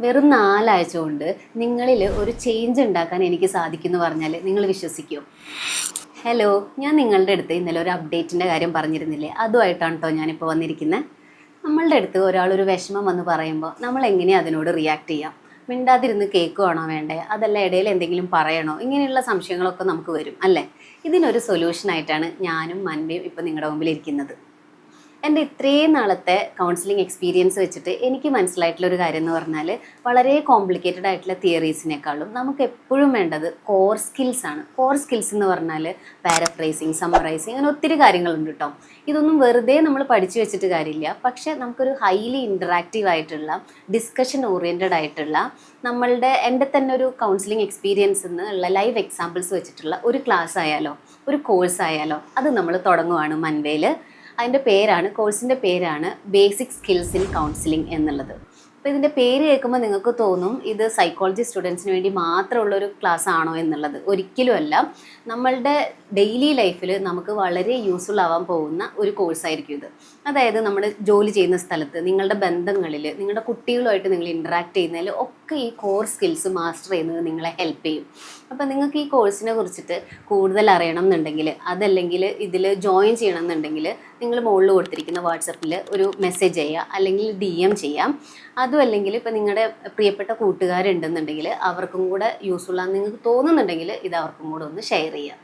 വെറും 4 ആഴ്ച കൊണ്ട് നിങ്ങളിൽ ഒരു ചേഞ്ച് ഉണ്ടാക്കാൻ എനിക്ക് സാധിക്കുമെന്ന് പറഞ്ഞാൽ നിങ്ങൾ വിശ്വസിക്കുമോ? ഹലോ, ഞാൻ നിങ്ങളുടെ അടുത്ത് ഇന്നലെ ഒരു അപ്ഡേറ്റിൻ്റെ കാര്യം പറഞ്ഞിരുന്നില്ലേ? അതുമായിട്ടാണ് കേട്ടോ ഞാനിപ്പോൾ വന്നിരിക്കുന്നത്. നമ്മളുടെ അടുത്ത് ഒരാളൊരു വിഷമം വന്ന് പറയുമ്പോൾ നമ്മൾ എങ്ങനെയാണ് അതിനോട് റിയാക്ട് ചെയ്യാം? മിണ്ടാതിരുന്ന് കേൾക്കുവാണോ വേണ്ടേ? അതല്ല ഇടയിൽ എന്തെങ്കിലും പറയണോ? ഇങ്ങനെയുള്ള സംശയങ്ങളൊക്കെ നമുക്ക് വരും അല്ലേ? ഇതിനൊരു സൊല്യൂഷനായിട്ടാണ് ഞാനും മൻവയും ഇപ്പോൾ നിങ്ങളുടെ മുമ്പിൽ ഇരിക്കുന്നത്. എൻ്റെ ഇത്രയും നാളത്തെ കൗൺസിലിംഗ് എക്സ്പീരിയൻസ് വെച്ചിട്ട് എനിക്ക് മനസ്സിലായിട്ടുള്ള ഒരു കാര്യം എന്ന് പറഞ്ഞാൽ, വളരെ കോംപ്ലിക്കേറ്റഡ് ആയിട്ടുള്ള തിയറീസിനേക്കാളും നമുക്ക് എപ്പോഴും വേണ്ടത് കോർ സ്കിൽസ് ആണ്. കോർ സ്കിൽസ് എന്ന് പറഞ്ഞാൽ പാരഫ്രൈസിങ്, സമ്മറൈസിങ്, അങ്ങനെ ഒത്തിരി കാര്യങ്ങളുണ്ട് കേട്ടോ. ഇതൊന്നും വെറുതെ നമ്മൾ പഠിച്ചു വെച്ചിട്ട് കാര്യമില്ല. പക്ഷേ നമുക്കൊരു ഹൈലി ഇൻറ്ററാക്റ്റീവ് ആയിട്ടുള്ള, ഡിസ്കഷൻ ഓറിയൻറ്റഡ് ആയിട്ടുള്ള, എൻ്റെ തന്നെ ഒരു കൗൺസിലിംഗ് എക്സ്പീരിയൻസ് എന്നുള്ള ലൈവ് എക്സാമ്പിൾസ് വെച്ചിട്ടുള്ള ഒരു ക്ലാസ് ആയാലോ, ഒരു കോഴ്സ് ആയാലോ, അത് നമ്മൾ തുടങ്ങുവാണ് മൻവേയിൽ. അതിൻ്റെ പേരാണ്, കോഴ്സിൻ്റെ പേരാണ് ബേസിക് സ്കിൽസ് ഇൻ കൗൺസിലിംഗ് എന്നുള്ളത്. അപ്പോൾ ഇതിൻ്റെ പേര് കേൾക്കുമ്പോൾ നിങ്ങൾക്ക് തോന്നും ഇത് സൈക്കോളജി സ്റ്റുഡൻസിന് വേണ്ടി മാത്രമുള്ളൊരു ക്ലാസ് ആണോ എന്നുള്ളത്. ഒരിക്കലുമല്ല. നമ്മളുടെ ഡെയിലി ലൈഫിൽ നമുക്ക് വളരെ യൂസ്ഫുൾ ആവാൻ പോകുന്ന ഒരു കോഴ്സായിരിക്കും ഇത്. അതായത് നമ്മൾ ജോലി ചെയ്യുന്ന സ്ഥലത്ത്, നിങ്ങളുടെ ബന്ധങ്ങളിൽ, നിങ്ങളുടെ കുട്ടികളുമായിട്ട് നിങ്ങൾ ഇൻറ്ററാക്ട് ചെയ്യുന്നതിൽ ഒക്കെ ഈ കോർ സ്കിൽസ് മാസ്റ്റർ ചെയ്യുന്നത് നിങ്ങളെ ഹെൽപ്പ് ചെയ്യും. അപ്പോൾ നിങ്ങൾക്ക് ഈ കോഴ്സിനെ കുറിച്ചിട്ട് കൂടുതൽ അറിയണം എന്നുണ്ടെങ്കിൽ, അതല്ലെങ്കിൽ ഇതിൽ ജോയിൻ ചെയ്യണം എന്നുണ്ടെങ്കിൽ, നിങ്ങൾ മുകളിൽ കൊടുത്തിരിക്കുന്ന വാട്സപ്പിൽ ഒരു മെസ്സേജ് ചെയ്യുക, അല്ലെങ്കിൽ DM ചെയ്യാം. അതും അല്ലെങ്കിൽ ഇപ്പോൾ നിങ്ങളുടെ പ്രിയപ്പെട്ട കൂട്ടുകാരുണ്ടെന്നുണ്ടെങ്കിൽ അവർക്കും കൂടെ യൂസ്ഫുൾ ആണെന്ന് നിങ്ങൾക്ക് തോന്നുന്നുണ്ടെങ്കിൽ ഇത് അവർക്കും കൂടെ ഒന്ന് ഷെയർ ചെയ്യാം.